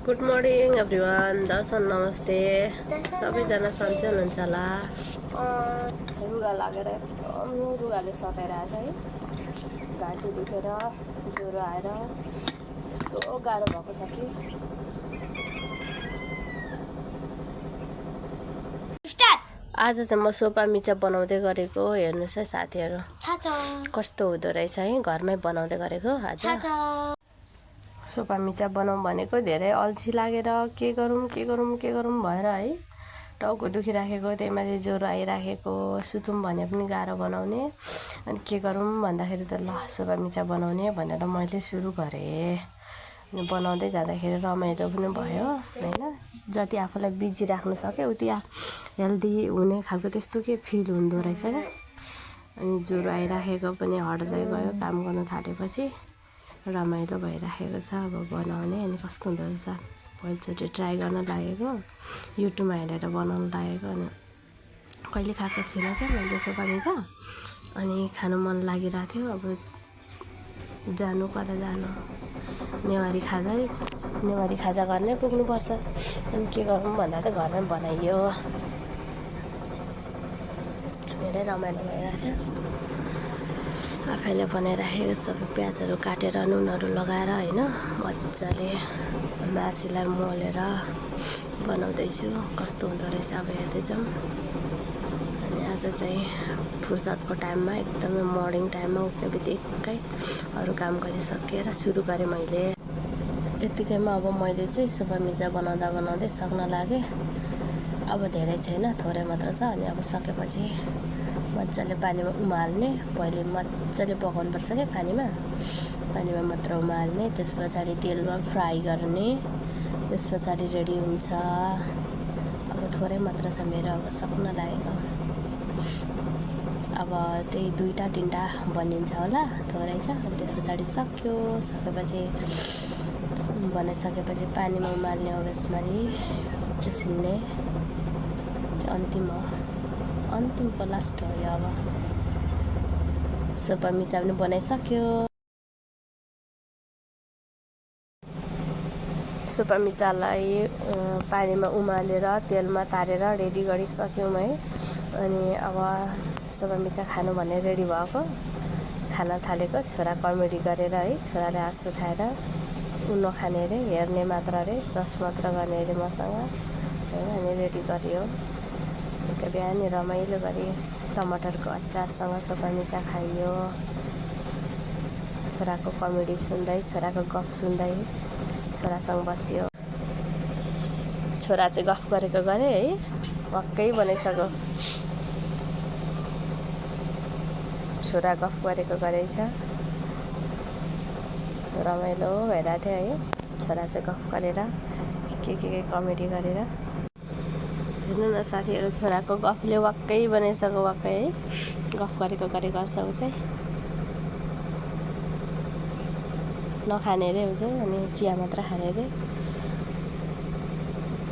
Good morning everyone, दर्शन नमस्ते। सबैजना सन्चै हुनुहुन्छ होला। रुगा लागेर एकदम रुगाले सताइरहेछ है। घाँटी दुखेर ज्वरो आएर यस्तो गाह्रो भएको छ कि आज चाहिँ म सोपा मिचा बनाउँदै गरेको। हेर्नुहोस् है साथीहरू, कस्तो हुँदो रहेछ है। घरमै बनाउँदै गरेको आज सोपा मिचा बनाउँ भनेको। धेरै अल्छी लागेर के गरौँ भएर है। टाउको दुखिराखेको, त्यही माथि ज्वरो आइराखेको, सुतौँ भने पनि गाह्रो बनाउने। अनि के गरौँ भन्दाखेरि त ल सोपा मिचा बनाउने भनेर मैले सुरु गरेँ। अनि बनाउँदै जाँदाखेरि रमाइलो पनि भयो होइन। जति आफूलाई बिजी राख्नु सक्यो उति हेल्दी हुने खालको त्यस्तो के फिल हुँदो रहेछ क्या। अनि ज्वरो आइराखेको पनि हट्दै गयो काम गर्नु थालेपछि। रमाइलो भइराखेको छ अब बनाउने। अनि कस्तो हुँदो रहेछ पहिलोचोटि ट्राई गर्न लागेको, युट्युबमा हेरेर बनाउनु लागेको। अनि कहिले खाएको छुइनँ क्या मैले सोपा मिचा। अनि खानु मन लागिरहेको थियो। अब जानु कता जानु, नेवारी खाजा घरमै पुग्नुपर्छ। अनि के गरौँ भन्दा त घरमै बनाइयो। धेरै रमाइलो भइरहेको थियो। आफैले बनाइराखेको सबै प्याजहरू काटेर नुनहरू लगाएर होइन, मजाले मासुलाई मोलेर बनाउँदैछु। कस्तो हुँदो रहेछ अब हेर्दै जाउँ। अनि आज चाहिँ फुर्सदको टाइममा, एकदमै मर्निङ टाइममा उठ्ने बित्तिकै अरू काम गरिसकेर सुरु गरेँ मैले। यत्तिकैमा अब मैले चाहिँ सोपा मिचा बनाउँदै सक्न लागेँ। अब धेरै छैन, थोरै मात्र छ। अनि अब सकेपछि मजाले पानीमा उमाल्ने। पहिले मजाले पकाउनुपर्छ क्या पानीमा मात्र उमाल्ने। त्यस पछाडि तेलमा फ्राई गर्ने। त्यस पछाडि रेडी हुन्छ। अब थोरै मात्र छ मेरो, अब सक्न लागेको। अब त्यही 2-3टा बनिन्छ होला, थोरै छ। अनि त्यस पछाडि सकेपछि बनाइसकेपछि पानीमा उमाल्ने हो। यसरी उसिन्ने चाहिँ अन्तिमको लास्ट हो यो। अब सोपा मिचा पनि बनाइसक्यो। सोपा मिचालाई पानीमा उमालेर तेलमा तारेर रेडी गरिसक्यौँ है। अनि अब सोपा मिचा खानु भन्ने रेडी भएको, खान थालेको। छोरा कमेडी गरेर है, छोराले हाँस उठाएर उनो खाने अरे, हेर्ने मात्र अरे, चस मात्र गर्ने अरे मसँग होइन। अनि रेडी गरियो। बेलुका बिहान रमाइलो गरी टमाटरको अचारसँग सोपा मिचा खाइयो। छोराको कमेडी सुन्दै, छोराको गफ सुन्दै छोरासँग बसियो। छोरा चाहिँ गफ गरेको गरे है, वाक्कै बनाइसक्यो। छोरा गफ गरेको गरेछ। रमाइलो भइरहेको थियो है। छोरा चाहिँ गफ गरेर के कमेडी गरेर। हेर्नु न साथीहरू, छोराको गफले वाक्कै बनाइसक्यो, वाक्कै है। गफ गरेको गर्छ ऊ चाहिँ। नखाने अरे ऊ चाहिँ। अनि चिया मात्र खाने अरे,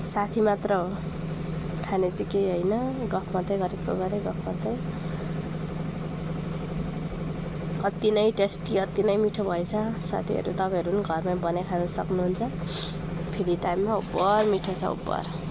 साथी मात्र हो, खाने चाहिँ केही होइन। गफ मात्रै गरेको गरे, गफ मात्रै। अति नै टेस्टी, अति नै मिठो भएछ साथीहरू। तपाईँहरू पनि घरमै बनाइ खान सक्नुहुन्छ फ्री टाइममा। उपर मिठो छ उपर।